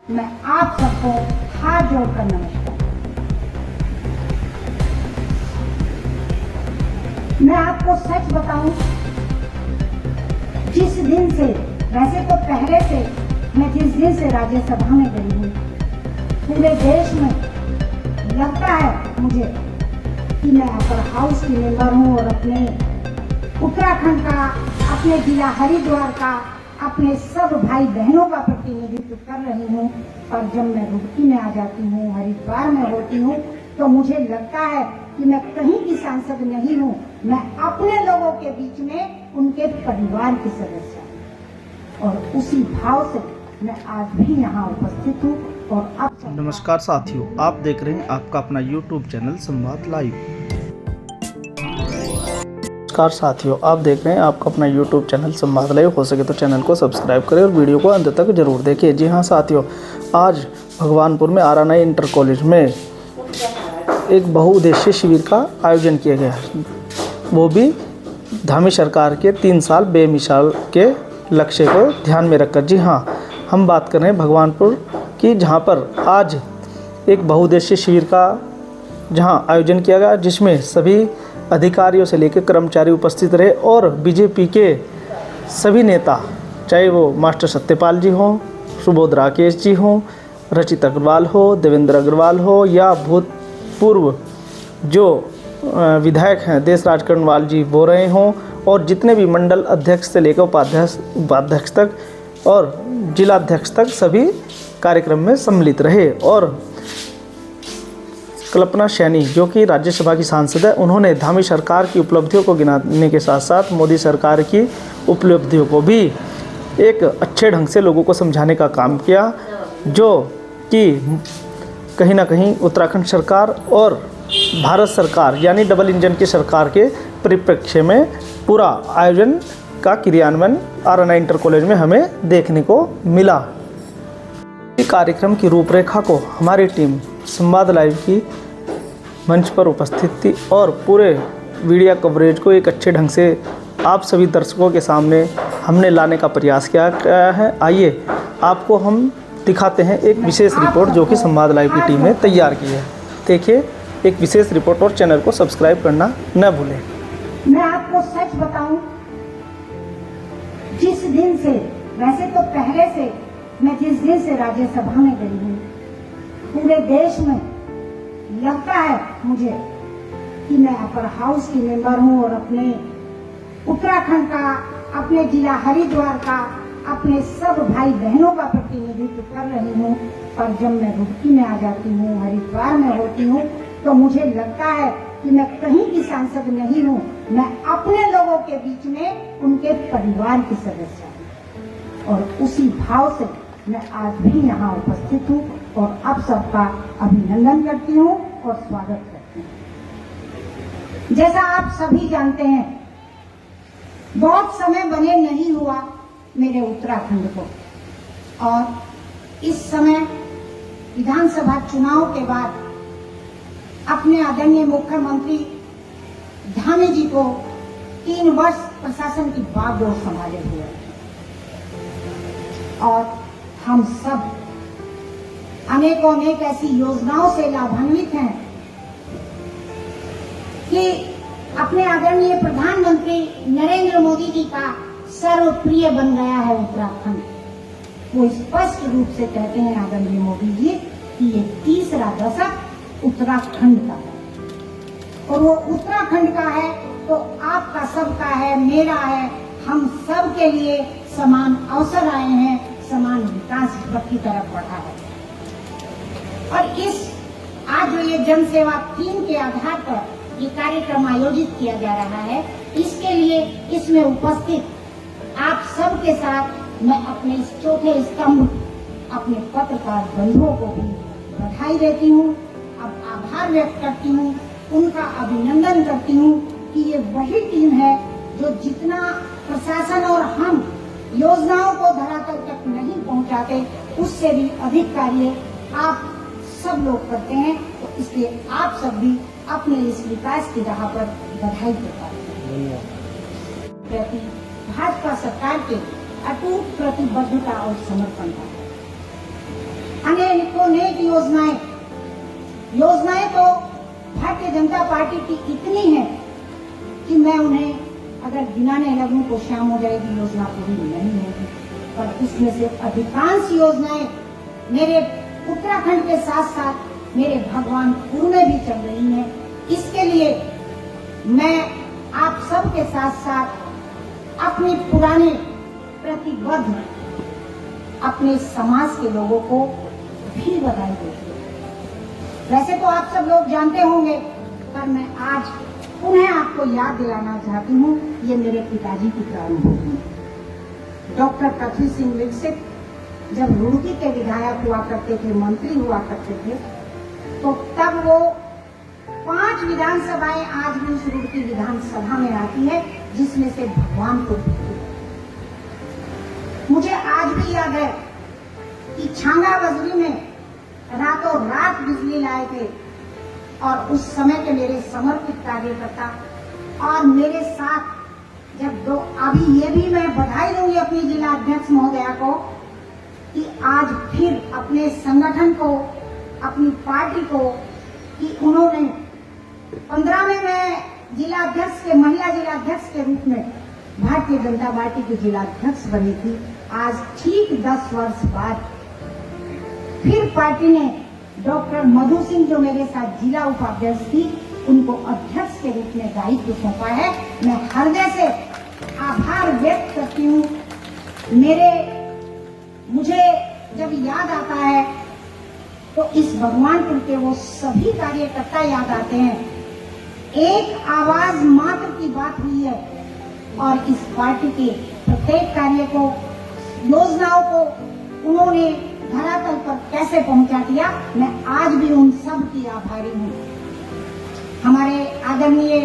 मैं आप सबको हाथ जोड़कर नमस्कार। मैं आपको सच बताऊं, जिस दिन से, वैसे तो पहले से, मैं जिस दिन से राज्यसभा में गई हूँ, पूरे देश में लगता है मुझे कि मैं अपर हाउस की मेंबर हूँ और अपने उत्तराखंड का, अपने जिला हरिद्वार का, अपने सब भाई बहनों का प्रतिनिधित्व कर रही हूँ। पर जब मैं रुड़की में आ जाती हूँ, हरिद्वार में होती हूँ, तो मुझे लगता है कि मैं कहीं की सांसद नहीं हूँ, मैं अपने लोगों के बीच में उनके परिवार की सदस्य हूँ। और उसी भाव से मैं आज भी यहाँ उपस्थित हूँ। और अब नमस्कार साथियों, आप देख रहे हैं आपका अपना YouTube चैनल संवाद लाइव। नमस्कार साथियों, आप देख रहे हैं आपका अपना YouTube चैनल संवाद लाइव। हो सके तो चैनल को सब्सक्राइब करें और वीडियो को अंत तक जरूर देखें। जी हाँ साथियों, आज भगवानपुर में आरानाई इंटर कॉलेज में एक बहुउद्देशीय शिविर का आयोजन किया गया, वो भी धामी सरकार के 3 साल बेमिसाल के लक्ष्य को ध्यान में रखकर। जी हाँ, हम बात कर रहे हैं भगवानपुर की, जहाँ पर आज एक बहुउद्देशीय शिविर का जहाँ आयोजन किया गया, जिसमें सभी अधिकारियों से लेकर कर्मचारी उपस्थित रहे और बीजेपी के सभी नेता, चाहे वो मास्टर सत्यपाल जी हों, सुबोध राकेश जी हों, रचित अग्रवाल हो, देवेंद्र अग्रवाल हो, या भूतपूर्व जो विधायक हैं देशराज कर्णवाल जी वो रहे हों, और जितने भी मंडल अध्यक्ष से लेकर उपाध्यक्ष तक और जिलाध्यक्ष तक सभी कार्यक्रम में सम्मिलित रहे। और कल्पना सैनी जो कि राज्यसभा की सांसद है, उन्होंने धामी सरकार की उपलब्धियों को गिनाने के साथ साथ मोदी सरकार की उपलब्धियों को भी एक अच्छे ढंग से लोगों को समझाने का काम किया, जो कि कहीं ना कहीं उत्तराखंड सरकार और भारत सरकार यानी डबल इंजन की सरकार के परिप्रेक्ष्य में पूरा आयोजन का क्रियान्वयन आरानाई इंटर कॉलेज में हमें देखने को मिला। इस कार्यक्रम की रूपरेखा को हमारी टीम संवाद लाइव की मंच पर उपस्थित थी और पूरे वीडियो कवरेज को एक अच्छे ढंग से आप सभी दर्शकों के सामने हमने लाने का प्रयास किया है। आइए आपको हम दिखाते हैं एक विशेष रिपोर्ट जो कि संवाद लाइव की टीम ने तैयार की है। देखिए एक विशेष रिपोर्ट, और चैनल को सब्सक्राइब करना न भूलें। मैं आपको सच बताऊं, जिस दिन से, वैसे तो पहले से, मैं जिस दिन से राज्यसभा में गई हूँ, पूरे देश में लगता है मुझे कि मैं अपर हाउस की मेंबर हूँ और अपने उत्तराखंड का, अपने जिला हरिद्वार का, अपने सब भाई बहनों का प्रतिनिधित्व कर रही हूँ। पर जब मैं रुड़की में आ जाती हूँ, हरिद्वार में होती हूँ, तो मुझे लगता है कि मैं कहीं की सांसद नहीं हूँ, मैं अपने लोगों के बीच में उनके परिवार की सदस्य हूँ। और उसी भाव से मैं आज भी यहाँ उपस्थित हूँ और आप सबका अभिनंदन करती हूँ और स्वागत करती हूँ। जैसा आप सभी जानते हैं, बहुत समय बने नहीं हुआ मेरे उत्तराखंड को, और इस समय विधानसभा चुनाव के बाद अपने आदरणीय मुख्यमंत्री धामी जी को 3 वर्ष प्रशासन की बागडोर संभाले हुए, और हम सब अनेकों अनेक ऐसी योजनाओं से लाभान्वित हैं कि अपने आदरणीय प्रधानमंत्री नरेंद्र मोदी जी का सर्वप्रिय बन गया है उत्तराखंड। वो स्पष्ट रूप से कहते हैं आदरणीय मोदी जी कि ये तीसरा दशक उत्तराखंड का है, और वो उत्तराखंड का है तो आपका सबका है, मेरा है, हम सब के लिए समान अवसर आए हैं, समान विकास की तरफ बढ़ा है। और इस आज जो ये जन सेवा थीम के आधार पर ये कार्यक्रम आयोजित किया जा रहा है, इसके लिए इसमें उपस्थित आप सब के साथ मैं अपने इस चौथे स्तंभ अपने पत्रकार बंधुओं को भी बधाई देती हूँ, अब आभार व्यक्त करती हूँ, उनका अभिनंदन करती हूँ कि ये वही टीम है जो जितना प्रशासन और हम योजनाओं को धरातल तक नहीं पहुंचाते, उससे भी अधिक कार्य आप सब लोग करते हैं। तो इसलिए आप सब भी अपने इस विकास की राह पर बधाई देता है। प्रति भाजपा सरकार के अटूट प्रतिबद्धता और समर्पण का अनेक योजनाएं तो भारतीय जनता पार्टी की इतनी है कि मैं उन्हें अगर गिनाने लगूं तो शाम हो जाएगी, योजना पूरी नहीं होगी। पर इसमें से अधिकांश योजनाएं मेरे उत्तराखंड के साथ साथ मेरे भगवानपुर में भी चल रही हैं। इसके लिए मैं आप सबके साथ साथ अपने पुराने प्रतिबद्ध अपने समाज के लोगों को भी बधाई देती हूँ। वैसे तो आप सब लोग जानते होंगे, पर मैं आज पुनः आपको याद दिलाना चाहती हूँ, ये मेरे पिताजी की प्रारंभ है। डॉक्टर पृथ्वी सिंह दीक्षित जब रुड़की के विधायक हुआ करते थे, मंत्री हुआ करते थे, तो तब वो 5 विधानसभाएं आज भी उस रुड़की विधानसभा में आती है, जिसमें से भगवानपुर। मुझे आज भी याद है कि छांगा बजरी में रातों रात बिजली लाए थे और उस समय के मेरे समर्पित कार्यकर्ता और मेरे साथ जब अभी ये भी मैं बधाई दूंगी अपनी जिला अध्यक्ष महोदया को कि आज फिर अपने संगठन को, अपनी पार्टी को, कि उन्होंने 15 में मैं जिला अध्यक्ष के महिला जिला अध्यक्ष के रूप में भारतीय जनता पार्टी की जिला अध्यक्ष बनी थी। आज ठीक 10 वर्ष बाद फिर पार्टी ने डॉक्टर मधु सिंह, जो मेरे साथ जिला उपाध्यक्ष थी, उनको अध्यक्ष के रूप में दायित्व सौंपा है। मैं हृदय से आभार व्यक्त करती हूँ। मुझे जब याद आता है तो इस भगवानपुर के वो सभी कार्यकर्ता याद आते हैं। एक आवाज मात्र की बात हुई है और इस पार्टी के प्रत्येक कार्य को, योजनाओं को उन्होंने धरातल पर कैसे पहुंचा दिया, मैं आज भी उन सब की आभारी हूँ। हमारे आदरणीय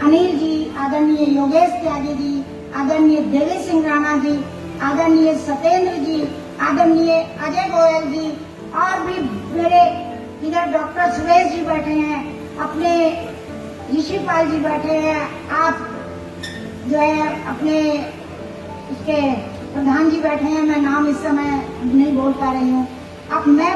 अनिल जी, आदरणीय योगेश त्यागी जी, आदरणीय देवी सिंह राणा जी, आदरणीय सत्येंद्र जी, आदरणीय अजय गोयल जी, और भी मेरे इधर डॉक्टर सुरेश जी बैठे हैं, अपने ऋषिपाल जी बैठे हैं, आप जो है अपने इसके प्रधान जी बैठे हैं, मैं नाम इस समय नहीं बोल पा रही हूँ। अब मैं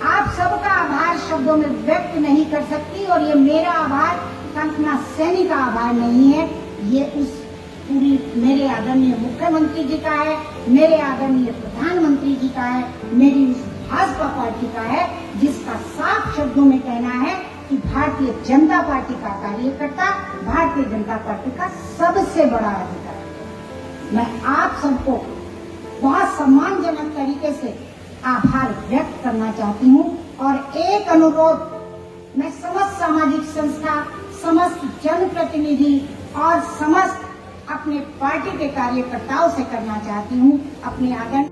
आप सबका आभार शब्दों में व्यक्त नहीं कर सकती, और ये मेरा आभार कल्पना सैनी का आभार नहीं है, ये उस पूरी मेरे आदरणीय मुख्यमंत्री जी का है, मेरे आदरणीय प्रधानमंत्री जी का है, मेरी उस भाजपा पार्टी का है, जिसका साफ शब्दों में कहना है कि भारतीय जनता पार्टी का कार्यकर्ता भारतीय जनता पार्टी का सबसे बड़ा अधिकार। मैं आप सबको बहुत सम्मानजनक तरीके से आभार व्यक्त करना चाहती हूँ, और एक अनुरोध मैं समस्त सामाजिक संस्था, समस्त जनप्रतिनिधि और समस्त अपने पार्टी के कार्यकर्ताओं से करना चाहती हूँ। अपने आगे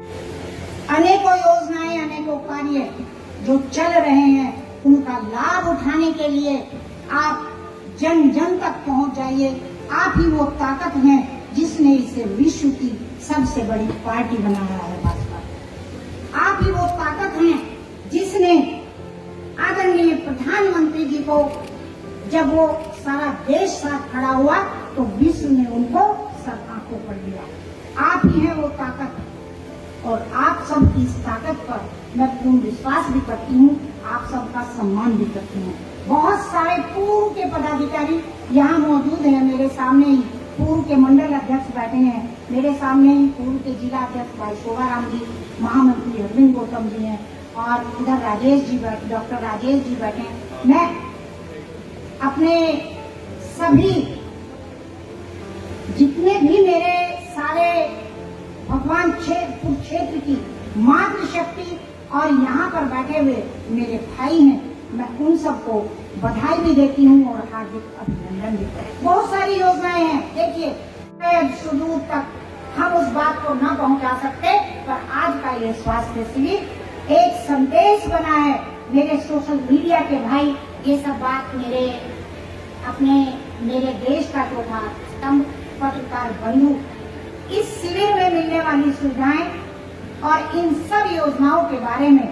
अनेकों योजनाएं, अनेकों कार्य जो चल रहे हैं, उनका लाभ उठाने के लिए आप जन जन तक पहुंच जाइए। आप ही वो ताकत हैं जिसने इसे विश्व की सबसे बड़ी पार्टी बनाया है, भाजपा। आप ही वो ताकत हैं जिसने आदरणीय प्रधानमंत्री जी को, जब वो सारा देश साथ खड़ा हुआ, तो विश्व ने उनको सब आंखों पर लिया। आप ही हैं वो ताकत, और आप सब की इस ताकत पर मैं पूर्ण विश्वास भी करती हूँ, आप सबका सम्मान भी करती हूँ। बहुत सारे पूर्व के पदाधिकारी यहाँ मौजूद हैं, मेरे सामने ही पूर्व के मंडल अध्यक्ष बैठे हैं, मेरे सामने ही पूर्व के जिला अध्यक्ष भाई शोभाराम जी, महामंत्री अरविंद गौतम जी हैं, और इधर राजेश जी डॉक्टर राजेश जी बैठे हैं। मैं अपने सभी जितने भी मेरे सारे भगवान क्षेत्र की मातृशक्ति और यहाँ पर बैठे हुए मेरे भाई हैं, मैं उन सबको बधाई भी देती हूँ और हार्दिक अभिनंदन भी करती हूँ। बहुत सारी योजनाएं हैं, देखिए सुदूर तक हम उस बात को न पहुँचा सकते, पर आज का ये स्वास्थ्य शिविर एक संदेश बना है। मेरे सोशल मीडिया के भाई ये सब बात मेरे देश का जो था स्तंभ पत्रकार बंधु, इस शिविर में मिलने वाली सुविधाएं और इन सब योजनाओं के बारे में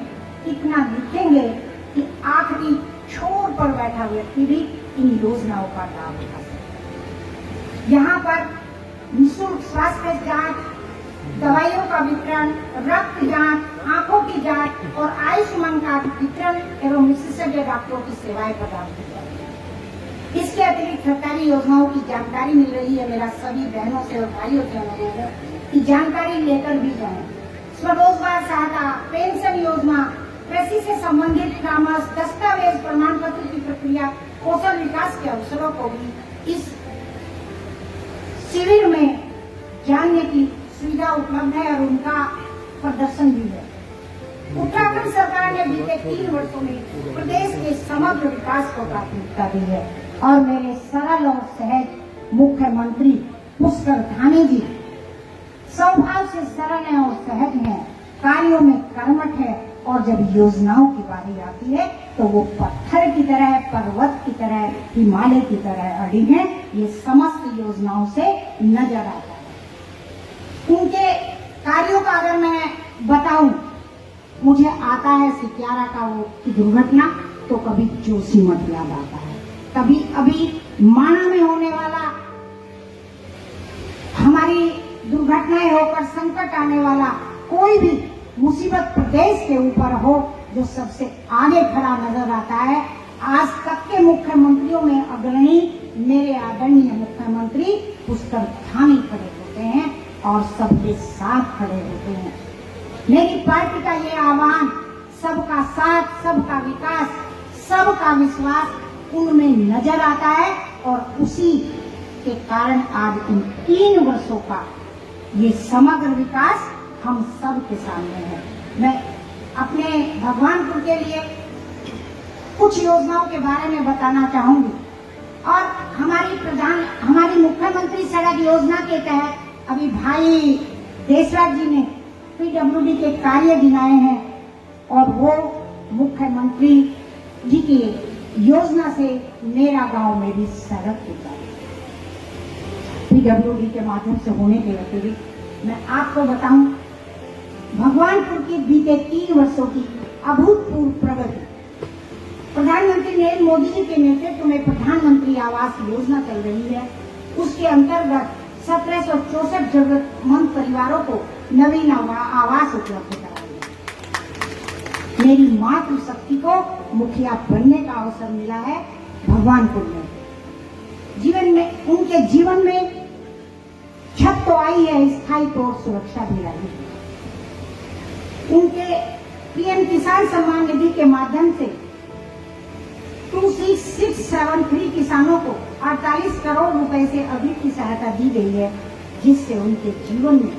इतना लिखेंगे कि आखिरी छोर पर बैठा व्यक्ति भी इन योजनाओं का लाभ उठा सके। यहाँ पर निःशुल्क स्वास्थ्य जांच, दवाइयों का वितरण, रक्त जांच, आंखों की जांच और आयुष्मान कार्ड वितरण एवं विशेषज्ञ डॉक्टरों की सेवाएं प्रदान की जाएगी। इसके अतिरिक्त सरकारी योजनाओं की जानकारी मिल रही है। मेरा सभी बहनों से और भाइयों से अनुरोध है कि जानकारी लेकर भी जाएं। स्वरोजगार सहायता, पेंशन योजना, कृषि से संबंधित परामर्श, दस्तावेज, प्रमाण पत्र की प्रक्रिया, कौशल विकास के अवसरों को भी इस शिविर में जानने की सुविधा उपलब्ध है और उनका प्रदर्शन भी है। उत्तराखंड सरकार ने बीते 3 वर्षों में प्रदेश के समग्र विकास को प्राथमिकता दी है और मेरे सरल और सहज मुख्यमंत्री पुष्कर धामी जी स्वभाव से सरल हैं और सहज हैं, कार्यों में कर्मठ है और जब योजनाओं की बारी आती है तो वो पत्थर की तरह, पर्वत की तरह, हिमालय की तरह अड़ी हैं। ये समस्त योजनाओं से नजर आता है। उनके कार्यों का अगर मैं बताऊं, मुझे आता है सिक्यारा का वो दुर्घटना, तो कभी जोशीमठ याद आता है, कभी अभी माना में होने वाला हमारी दुर्घटनाएं होकर संकट आने वाला कोई भी मुसीबत प्रदेश के ऊपर हो, जो सबसे आगे खड़ा नजर आता है। आज तक के मुख्यमंत्रियों में अग्रणी मेरे आदरणीय मुख्यमंत्री पुष्कर धामी खड़े होते हैं और सबके साथ खड़े होते हैं। मेरी पार्टी का ये आह्वान, सबका साथ, सबका विकास, सबका विश्वास उनमें नजर आता है और उसी के कारण आज इन 3 वर्षों का ये समग्र विकास हम सब के सामने है। मैं अपने भगवानपुर के लिए कुछ योजनाओं के बारे में बताना चाहूंगी और हमारी मुख्यमंत्री सड़क योजना के तहत अभी भाई देशराज जी ने पीडब्ल्यूडी के कार्य गिनाए हैं और वो मुख्यमंत्री जी की योजना से मेरा गांव में भी सड़क होता है। पीडब्ल्यूडी के माध्यम से होने के अतिरिक्त मैं आपको बताऊं, भगवानपुर की बीते 3 वर्षों की अभूतपूर्व प्रगति, प्रधानमंत्री नरेंद्र मोदी जी के नेतृत्व में प्रधानमंत्री आवास योजना चल रही है। उसके अंतर्गत 1764 जरूरतमंद परिवारों को नवीन आवास उपलब्ध कराया। मेरी मातृशक्ति को मुखिया बनने का अवसर मिला है भगवानपुर में। उनके जीवन में छत तो आई है, स्थायी तौर सुरक्षा भी आई है। उनके पीएम किसान सम्मान निधि के माध्यम से 2673 किसानों को 48 करोड़ रुपए से अधिक की सहायता दी गई है, जिससे उनके जीवन में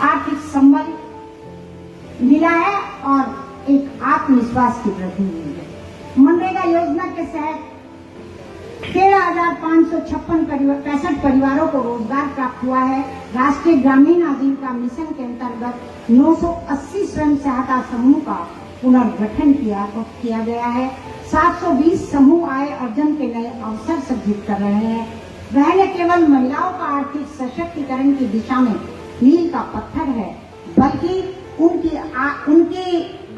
आर्थिक संबल मिला है और एक आत्मविश्वास की वृद्धि हुई है। मनरेगा योजना के तहत 13,565 परिवारों को रोजगार प्राप्त हुआ है। राष्ट्रीय ग्रामीण आजीविका मिशन के अंतर्गत 980 स्वयं सहायता समूह का पुनर्गठन किया गया है। 720 समूह आय अर्जन के नए अवसर सृजित कर रहे हैं। वह न केवल महिलाओं का आर्थिक सशक्तिकरण की दिशा में मील का पत्थर है, बल्कि उनकी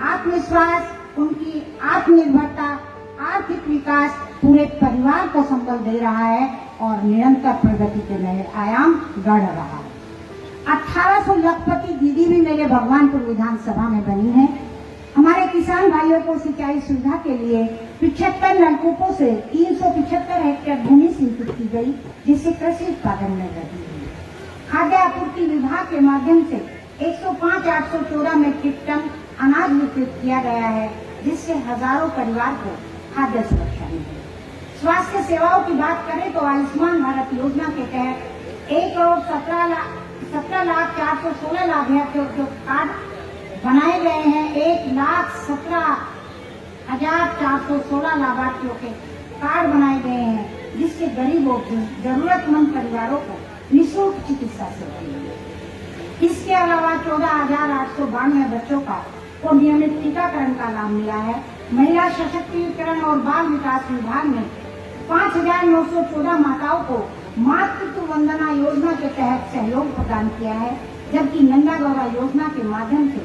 आत्मविश्वास, उनकी आत्मनिर्भरता, आर्थिक विकास पूरे परिवार को संबल दे रहा है और निरंतर प्रगति के नए आयाम गढ़ रहा है। 1800 लखपति दीदी भी मेरे भगवानपुर विधानसभा में बनी है। हमारे किसान भाइयों को सिंचाई सुविधा के लिए 75 नलकूपों से 375 हेक्टेयर भूमि सिंचित की गई, जिससे कृषि उत्पादन में वृद्धि हुई। खाद्य आपूर्ति विभाग के माध्यम से 105,814 मीट्रिक टन अनाज वितरित किया गया है, जिससे हजारों परिवार को खाद्य सुरक्षा मिली। स्वास्थ्य सेवाओं की बात करें तो आयुष्मान भारत योजना के तहत 1,17,416 लाभार्थियों के कार्ड बनाए गए हैं। 1,17,416 लाभार्थियों के कार्ड बनाए गए हैं, जिससे गरीब और जरूरतमंद परिवारों को निःशुल्क चिकित्सा सेवा मिली। इसके अलावा 14,892 बच्चों को नियमित टीकाकरण का लाभ मिला है। महिला सशक्तिकरण और बाल विकास विभाग ने 5,914 माताओं को मातृत्व वंदना योजना के तहत सहयोग प्रदान किया है, जबकि नंदा गौरा योजना के माध्यम से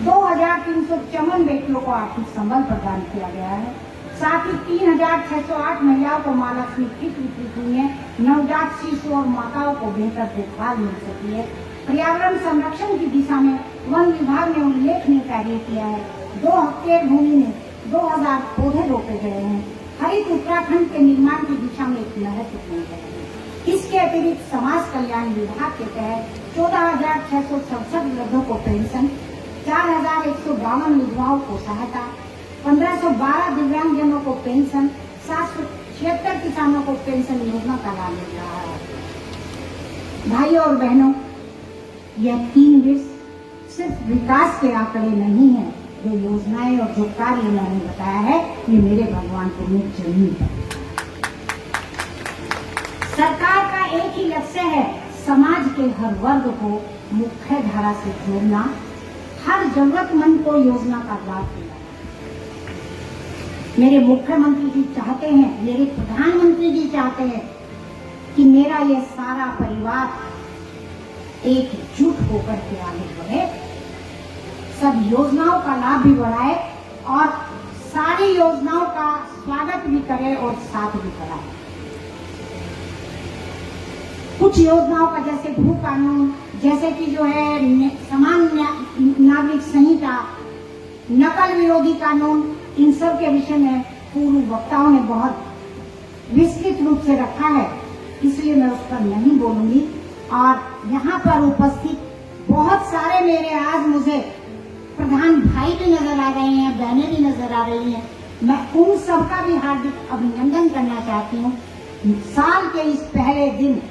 2,354 बेटियों को आर्थिक संबल प्रदान किया गया है। साथ ही 3,608 महिलाओं को मां लक्ष्मी किट वितरित हुई है। नवजात शिशु और माताओं को बेहतर देखभाल मिल सकी है। पर्यावरण संरक्षण की दिशा में वन विभाग ने उल्लेखनीय कार्य किया है। 2 हेक्टेयर भूमि में 2000 पौधे रोपे गए हैं। हरित उत्तराखंड के निर्माण की दिशा में एक महत्वपूर्ण है। इसके अतिरिक्त समाज कल्याण विभाग के तहत 14,667 वृद्धों को पेंशन, 4,152 विधवाओं को सहायता, 1,512 दिव्यांगजनों को पेंशन, 776 किसानों को पेंशन योजना का लाभ मिल रहा है। भाइयों और बहनों, यह 3 वर्ष सिर्फ विकास के आंकड़े नहीं है। जो योजनाएं और जो कार्य मैंने बताया है, ये मेरे भगवानपुर में जमीन है। सरकार का एक ही लक्ष्य है, समाज के हर वर्ग को मुख्य धारा से जोड़ना, हर जरूरतमंद को योजना का लाभ देना। मेरे मुख्यमंत्री जी चाहते हैं, मेरे प्रधानमंत्री जी चाहते हैं कि मेरा ये सारा परिवार एकजुट होकर के आगे बढ़े, सब योजनाओं का लाभ भी बढ़ाए और सारी योजनाओं का स्वागत भी करे और साथ भी कराए। कुछ योजनाओं का जैसे भू कानून, जैसे कि जो है समान नागरिक संहिता, नकल विरोधी कानून, इन सब के विषय में पूर्व वक्ताओं ने बहुत विस्तृत रूप से रखा है, इसलिए मैं उस पर नहीं बोलूंगी। और यहाँ पर उपस्थित बहुत सारे मेरे आज मुझे प्रधान भाई भी नजर आ रहे हैं, बहनें भी नजर आ रही हैं। मैं उन सबका भी हार्दिक अभिनंदन करना चाहती हूँ। साल के इस पहले दिन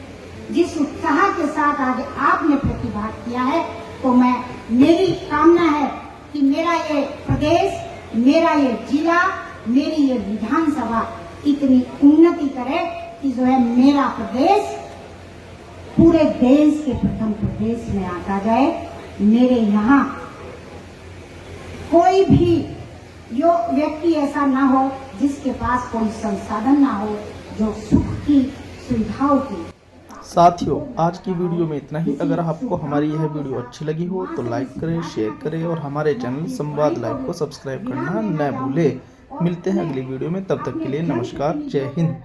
जिस उत्साह के साथ आज आपने प्रतिभाग किया है, तो मेरी कामना है कि मेरा ये प्रदेश, मेरा ये जिला, मेरी ये विधानसभा इतनी उन्नति करे कि जो है मेरा प्रदेश पूरे देश के प्रथम प्रदेश में आता जाए। मेरे यहाँ कोई भी जो व्यक्ति ऐसा ना हो जिसके पास कोई संसाधन ना हो, जो सुख की सुविधाओं की। साथियों, आज की वीडियो में इतना ही। अगर आपको हमारी यह वीडियो अच्छी लगी हो तो लाइक करें, शेयर करें और हमारे चैनल संवाद लाइव को सब्सक्राइब करना न भूलें। मिलते हैं अगली वीडियो में, तब तक के लिए नमस्कार, जय हिंद।